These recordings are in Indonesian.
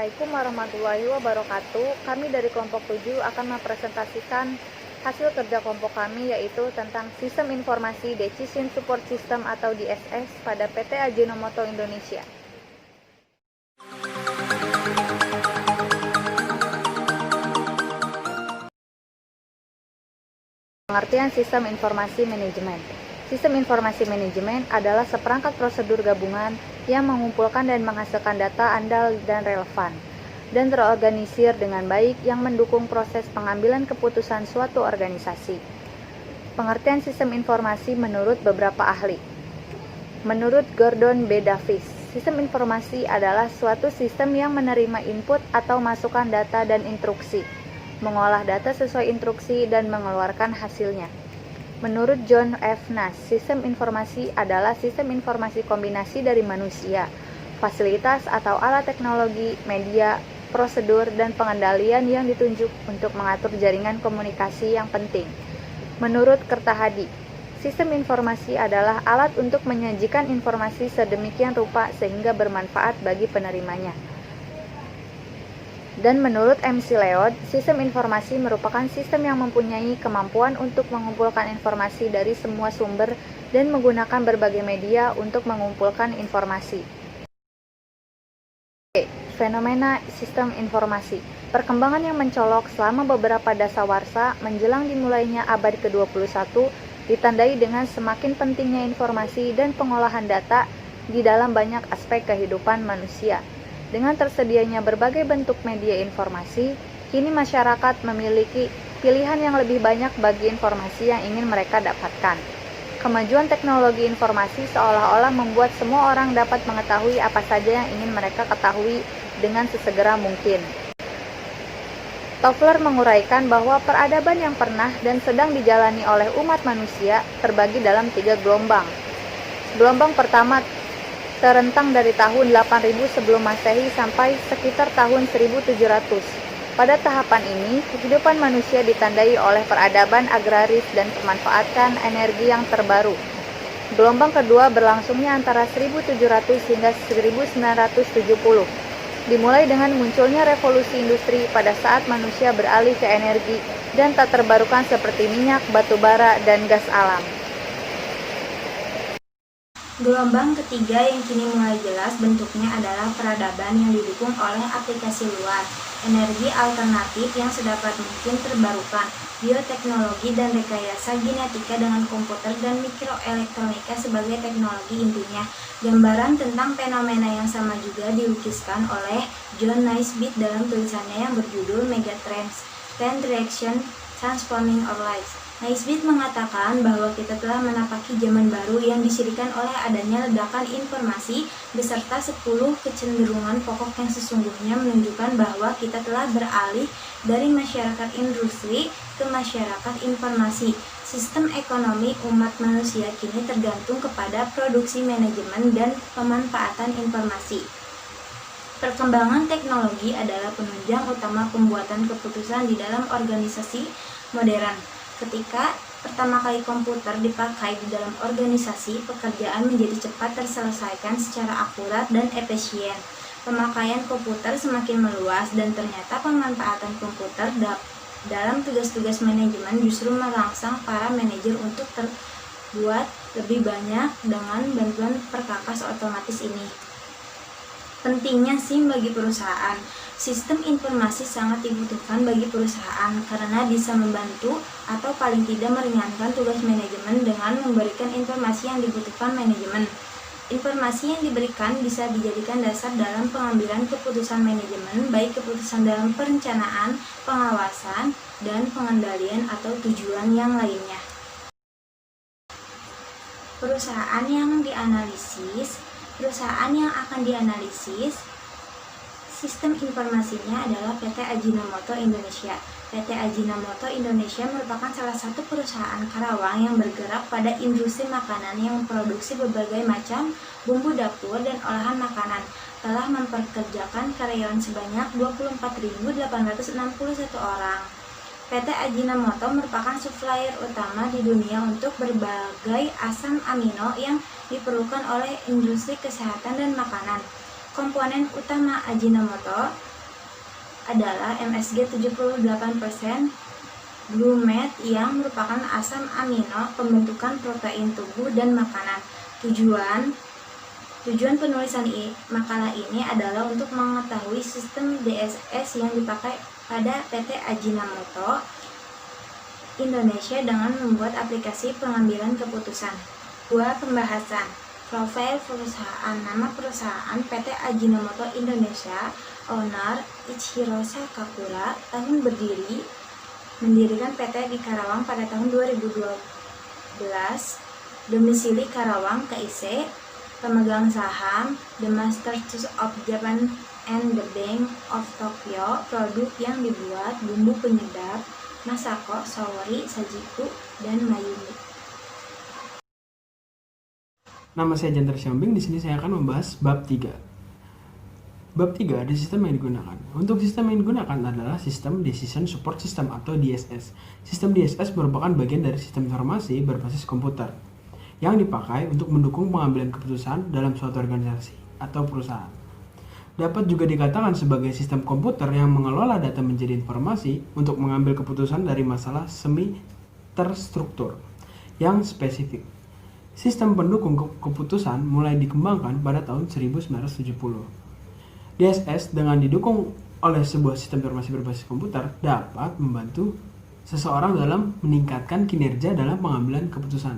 Assalamualaikum warahmatullahi wabarakatuh. Kami dari kelompok 7 akan mempresentasikan hasil kerja kelompok kami, yaitu tentang Sistem Informasi Decision Support System atau DSS pada PT Ajinomoto Indonesia. Pengertian Sistem Informasi Manajemen. Sistem Informasi Manajemen adalah seperangkat prosedur gabungan yang mengumpulkan dan menghasilkan data andal dan relevan, dan terorganisir dengan baik yang mendukung proses pengambilan keputusan suatu organisasi. Pengertian sistem informasi menurut beberapa ahli. Menurut Gordon B. Davis, sistem informasi adalah suatu sistem yang menerima input atau masukan data dan instruksi, mengolah data sesuai instruksi, dan mengeluarkan hasilnya. Menurut John F. Nash, sistem informasi adalah sistem informasi kombinasi dari manusia, fasilitas atau alat teknologi, media, prosedur, dan pengendalian yang ditunjuk untuk mengatur jaringan komunikasi yang penting. Menurut Kertahadi, sistem informasi adalah alat untuk menyajikan informasi sedemikian rupa sehingga bermanfaat bagi penerimanya. Dan menurut MC Leod, sistem informasi merupakan sistem yang mempunyai kemampuan untuk mengumpulkan informasi dari semua sumber dan menggunakan berbagai media untuk mengumpulkan informasi. Fenomena sistem informasi. Perkembangan yang mencolok selama beberapa dasawarsa menjelang dimulainya abad ke-21 ditandai dengan semakin pentingnya informasi dan pengolahan data di dalam banyak aspek kehidupan manusia. Dengan tersedianya berbagai bentuk media informasi, kini masyarakat memiliki pilihan yang lebih banyak bagi informasi yang ingin mereka dapatkan. Kemajuan teknologi informasi seolah-olah membuat semua orang dapat mengetahui apa saja yang ingin mereka ketahui dengan sesegera mungkin. Toffler menguraikan bahwa peradaban yang pernah dan sedang dijalani oleh umat manusia terbagi dalam 3 gelombang. Gelombang pertama terentang dari tahun 8000 sebelum Masehi sampai sekitar tahun 1700. Pada tahapan ini, kehidupan manusia ditandai oleh peradaban agraris dan pemanfaatan energi yang terbaru. Gelombang kedua berlangsungnya antara 1700 hingga 1970. Dimulai dengan munculnya revolusi industri pada saat manusia beralih ke energi dan tak terbarukan seperti minyak, batu bara, dan gas alam. Gelombang ketiga yang kini mulai jelas bentuknya adalah peradaban yang didukung oleh aplikasi luar, energi alternatif yang sedapat mungkin terbarukan, bioteknologi dan rekayasa genetika dengan komputer dan mikroelektronika sebagai teknologi intinya. Gambaran tentang fenomena yang sama juga dilukiskan oleh John Naisbitt dalam tulisannya yang berjudul Megatrends, 10 Directions Transforming Our Lives. Naisbitt mengatakan bahwa kita telah menapaki zaman baru yang disirikan oleh adanya ledakan informasi beserta 10 kecenderungan pokok yang sesungguhnya menunjukkan bahwa kita telah beralih dari masyarakat industri ke masyarakat informasi. Sistem ekonomi umat manusia kini tergantung kepada produksi manajemen dan pemanfaatan informasi. Perkembangan teknologi adalah penunjang utama pembuatan keputusan di dalam organisasi modern. Ketika pertama kali komputer dipakai di dalam organisasi, pekerjaan menjadi cepat terselesaikan secara akurat dan efisien. Pemakaian komputer semakin meluas dan ternyata pemanfaatan komputer dalam tugas-tugas manajemen justru merangsang para manajer untuk terbuat lebih banyak dengan bantuan perkakas otomatis ini. Pentingnya SIM bagi perusahaan. Sistem informasi sangat dibutuhkan bagi perusahaan karena bisa membantu atau paling tidak meringankan tugas manajemen dengan memberikan informasi yang dibutuhkan manajemen. Informasi yang diberikan bisa dijadikan dasar dalam pengambilan keputusan manajemen, baik keputusan dalam perencanaan, pengawasan, dan pengendalian atau tujuan yang lainnya. Perusahaan yang akan dianalisis, sistem informasinya adalah PT Ajinomoto Indonesia. PT Ajinomoto Indonesia merupakan salah satu perusahaan Karawang yang bergerak pada industri makanan yang memproduksi berbagai macam bumbu dapur dan olahan makanan. Telah mempekerjakan karyawan sebanyak 24.861 orang. PT Ajinomoto merupakan supplier utama di dunia untuk berbagai asam amino yang diperlukan oleh industri kesehatan dan makanan. Komponen utama Ajinomoto adalah MSG 78%, glumate yang merupakan asam amino pembentukan protein tubuh dan makanan. Tujuan penulisan makalah ini adalah untuk mengetahui sistem DSS yang dipakai pada PT Ajinomoto Indonesia dengan membuat aplikasi pengambilan keputusan. 2. Pembahasan. Profil perusahaan. Nama perusahaan PT Ajinomoto Indonesia. Owner Ichiro Sakakura. Tahun berdiri. Mendirikan PT di Karawang pada tahun 2012. Domisili Karawang, KIC. Pemegang saham The Masters of Japan and the Bank of Tokyo. Produk yang dibuat bumbu penyedap Masako, Saori, Sajiku, dan Mayumi. Nama saya Jantar Siombing. Di sini saya akan membahas bab 3. Bab 3 ada sistem yang digunakan. Untuk sistem yang digunakan adalah sistem Decision Support System atau DSS. Sistem DSS merupakan bagian dari sistem informasi berbasis komputer yang dipakai untuk mendukung pengambilan keputusan dalam suatu organisasi atau perusahaan. Dapat juga dikatakan sebagai sistem komputer yang mengelola data menjadi informasi untuk mengambil keputusan dari masalah semi terstruktur yang spesifik. Sistem pendukung keputusan mulai dikembangkan pada tahun 1970. DSS dengan didukung oleh sebuah sistem informasi berbasis komputer dapat membantu seseorang dalam meningkatkan kinerja dalam pengambilan keputusan.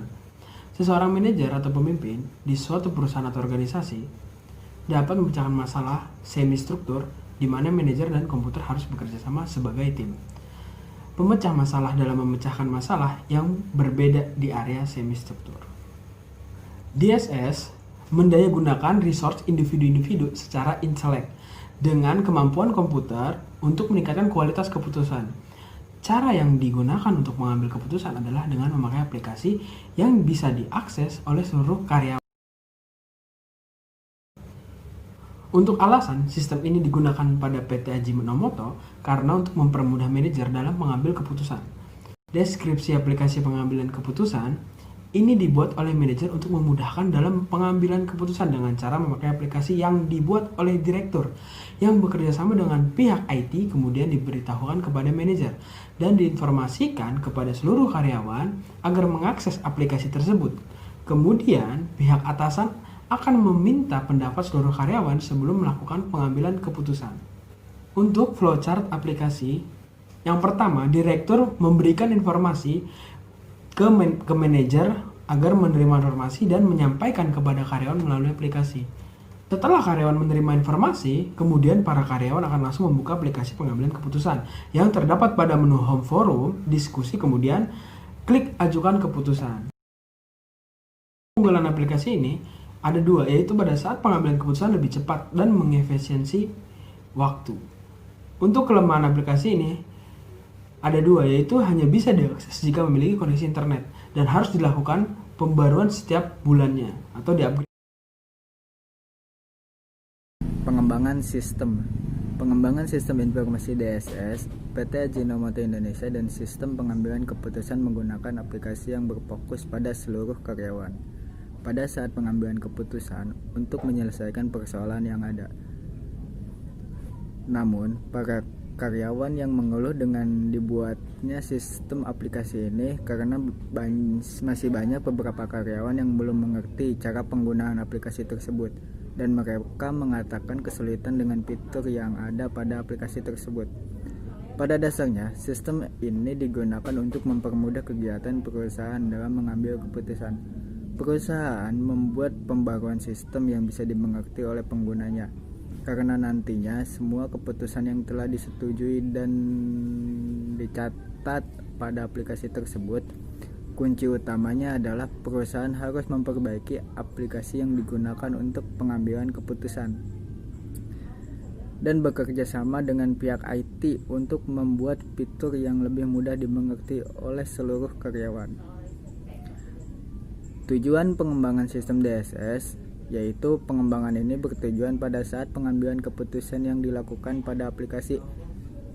Seseorang manajer atau pemimpin di suatu perusahaan atau organisasi dapat memecahkan masalah semi-struktur di mana manajer dan komputer harus bekerja sama sebagai tim. Pemecah masalah dalam memecahkan masalah yang berbeda di area semi-struktur. DSS mendayagunakan resource individu-individu secara intelek dengan kemampuan komputer untuk meningkatkan kualitas keputusan. Cara yang digunakan untuk mengambil keputusan adalah dengan memakai aplikasi yang bisa diakses oleh seluruh karyawan. Untuk alasan, sistem ini digunakan pada PT Ajinomoto karena untuk mempermudah manajer dalam mengambil keputusan. Deskripsi aplikasi pengambilan keputusan ini dibuat oleh manajer untuk memudahkan dalam pengambilan keputusan dengan cara memakai aplikasi yang dibuat oleh direktur yang bekerja sama dengan pihak IT, kemudian diberitahukan kepada manajer dan diinformasikan kepada seluruh karyawan agar mengakses aplikasi tersebut. Kemudian pihak atasan akan meminta pendapat seluruh karyawan sebelum melakukan pengambilan keputusan. Untuk flowchart aplikasi, yang pertama, direktur memberikan informasi ke manajer agar menerima informasi dan menyampaikan kepada karyawan melalui aplikasi. Setelah karyawan menerima informasi, kemudian para karyawan akan langsung membuka aplikasi pengambilan keputusan yang terdapat pada menu Home Forum, Diskusi, kemudian klik Ajukan Keputusan. Keunggulan aplikasi ini ada dua, yaitu pada saat pengambilan keputusan lebih cepat dan mengefisiensi waktu. Untuk kelemahan aplikasi ini ada dua, yaitu hanya bisa diakses jika memiliki koneksi internet dan harus dilakukan pembaruan setiap bulannya atau di-upgrade. Pengembangan sistem informasi DSS, PT Ajinomoto Indonesia dan sistem pengambilan keputusan menggunakan aplikasi yang berfokus pada seluruh karyawan pada saat pengambilan keputusan untuk menyelesaikan persoalan yang ada. Namun, para karyawan yang mengeluh dengan dibuatnya sistem aplikasi ini karena masih banyak beberapa karyawan yang belum mengerti cara penggunaan aplikasi tersebut dan mereka mengatakan kesulitan dengan fitur yang ada pada aplikasi tersebut. Pada dasarnya, sistem ini digunakan untuk mempermudah kegiatan perusahaan dalam mengambil keputusan. Perusahaan membuat pembaruan sistem yang bisa dimengerti oleh penggunanya, karena nantinya semua keputusan yang telah disetujui dan dicatat pada aplikasi tersebut. Kunci utamanya adalah perusahaan harus memperbaiki aplikasi yang digunakan untuk pengambilan keputusan dan bekerja sama dengan pihak IT untuk membuat fitur yang lebih mudah dimengerti oleh seluruh karyawan. Tujuan pengembangan sistem DSS yaitu pengembangan ini bertujuan pada saat pengambilan keputusan yang dilakukan pada aplikasi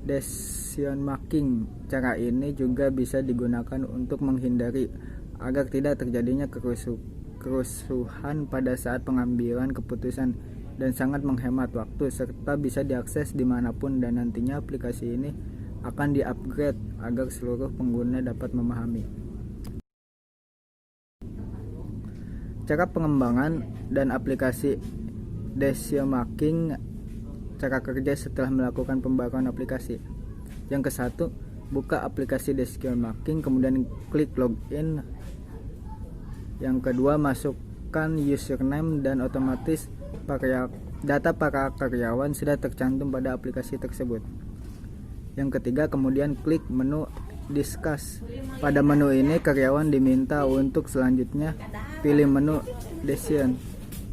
decision making. Cara ini juga bisa digunakan untuk menghindari agar tidak terjadinya kerusuhan pada saat pengambilan keputusan dan sangat menghemat waktu serta bisa diakses dimanapun, dan nantinya aplikasi ini akan di-upgrade agar seluruh pengguna dapat memahami. Cara pengembangan dan aplikasi decision making, cara kerja setelah melakukan pembaruan aplikasi. Yang ke-1, buka aplikasi decision making, kemudian klik login. Yang kedua, masukkan username dan otomatis data para karyawan sudah tercantum pada aplikasi tersebut. Yang ketiga, kemudian klik menu discuss. Pada menu ini karyawan diminta untuk selanjutnya pilih menu decision.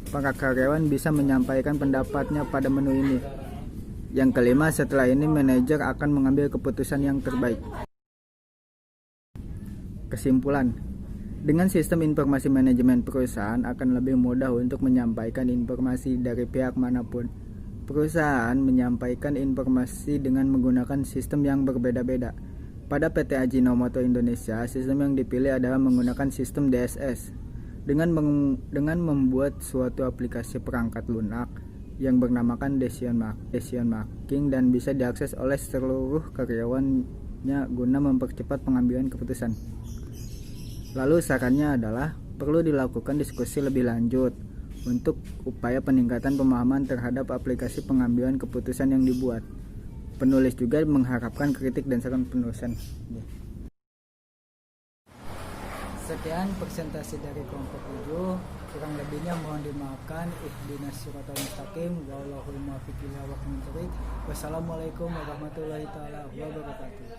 Para karyawan bisa menyampaikan pendapatnya pada menu ini. Yang kelima, setelah ini manajer akan mengambil keputusan yang terbaik. Kesimpulan, dengan sistem informasi manajemen perusahaan akan lebih mudah untuk menyampaikan informasi dari pihak manapun. Perusahaan menyampaikan informasi dengan menggunakan sistem yang berbeda-beda. Pada PT Ajinomoto Indonesia, sistem yang dipilih adalah menggunakan sistem DSS. Dengan membuat suatu aplikasi perangkat lunak yang bernamakan decision making dan bisa diakses oleh seluruh karyawannya guna mempercepat pengambilan keputusan. Lalu sarannya adalah perlu dilakukan diskusi lebih lanjut untuk upaya peningkatan pemahaman terhadap aplikasi pengambilan keputusan yang dibuat. Penulis juga mengharapkan kritik dan saran penulisan. Sekian presentasi dari kelompok 7. Kurang lebihnya mohon dimaafkan. Ihdinas siratal mustaqim. Wallahul muwaffiq ila aqwamit thoriq. Wassalamualaikum warahmatullahi taala wabarakatuh.